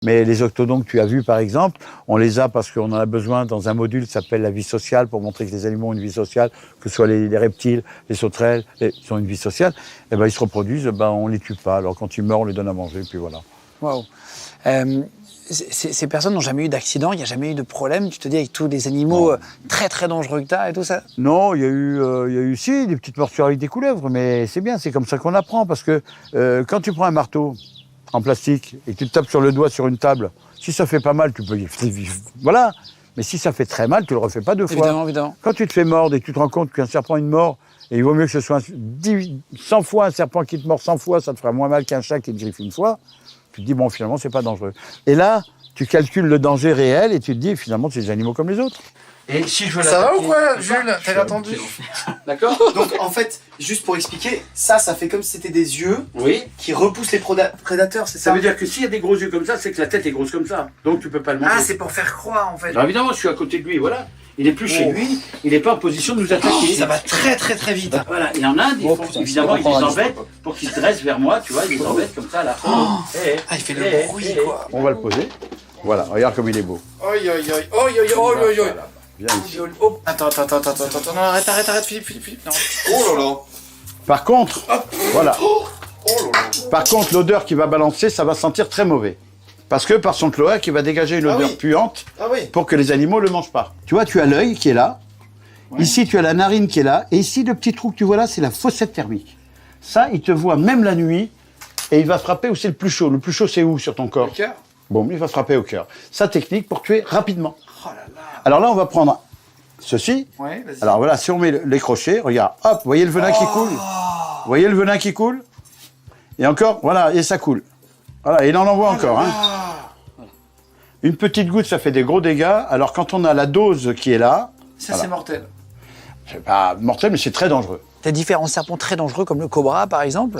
Mais les octodons que tu as vus, par exemple, on les a parce qu'on en a besoin dans un module qui s'appelle la vie sociale, pour montrer que les animaux ont une vie sociale, que ce soit les reptiles, les sauterelles, ils ont une vie sociale. Et ben ils se reproduisent, on les tue pas. Alors quand ils meurent, on les donne à manger, puis voilà. Waouh. Ces personnes n'ont jamais eu d'accident, il n'y a jamais eu de problème, tu te dis, avec tous les animaux très très dangereux que tu as et tout ça? Non, il y a eu si, des petites morsures avec des couleuvres, mais c'est bien, c'est comme ça qu'on apprend, parce que quand tu prends un marteau en plastique et que tu te tapes sur le doigt sur une table, si ça fait pas mal, tu peux y... Voilà. Mais si ça fait très mal, tu le refais pas deux fois. Évidemment, évidemment. Quand tu te fais mordre et que tu te rends compte qu'un serpent est mort, et il vaut mieux que ce soit 100 fois un serpent qui te mord 100 fois, ça te fera moins mal qu'un chat qui te griffe une fois, tu te dis, bon, finalement, c'est pas dangereux. Et là, tu calcules le danger réel et tu te dis, finalement, c'est des animaux comme les autres. Et si je veux Ça va ou quoi, Jules? T'as attendu? D'accord. Donc en fait, juste pour expliquer, ça fait comme si c'était des yeux Oui. qui repoussent les prédateurs, c'est Ça ça? veut dire que s'il y a des gros yeux comme ça, c'est que la tête est grosse comme ça. Donc tu peux pas le manger. Ah, c'est pour faire croire en fait. Alors évidemment, je suis à côté de lui, voilà. Il est plus chez lui, il n'est pas en position de nous attaquer. Ça va très très très vite. Voilà, et en Inde, évidemment, ils les embêtent pour qu'ils se dressent vers moi, tu vois, ils les embêtent comme ça là. Ah, il fait le bruit quoi. On va le poser. Voilà, regarde comme il est beau. Aïe aïe aïe, aïe aïe aïe aïe. Viens ici. Oh, attends, non, arrête, Philippe, non. Oh là là. Par contre, voilà. Oh là là. Par contre, l'odeur qui va balancer, ça va sentir très mauvais. Parce que par son cloaque, il va dégager une odeur puante pour que les animaux ne le mangent pas. Tu vois, tu as l'œil qui est là. Ouais. Ici, tu as la narine qui est là. Et ici, le petit trou que tu vois là, c'est la fossette thermique. Ça, il te voit même la nuit et il va frapper où c'est le plus chaud. Le plus chaud, c'est où sur ton corps? Le cœur. Bon, il va frapper au cœur. Sa technique pour tuer rapidement. Oh là là. Alors là, on va prendre ceci. Ouais, vas-y. Alors voilà, si on met les crochets, regarde, hop, voyez le venin qui coule? Vous voyez le venin qui coule? Et encore, voilà, et ça coule. Voilà, et il en envoie encore. Hein. Une petite goutte, ça fait des gros dégâts. Alors quand on a la dose qui est là... Ça, c'est mortel. C'est pas mortel, mais c'est très dangereux. T'as différents serpents très dangereux, comme le cobra, par exemple.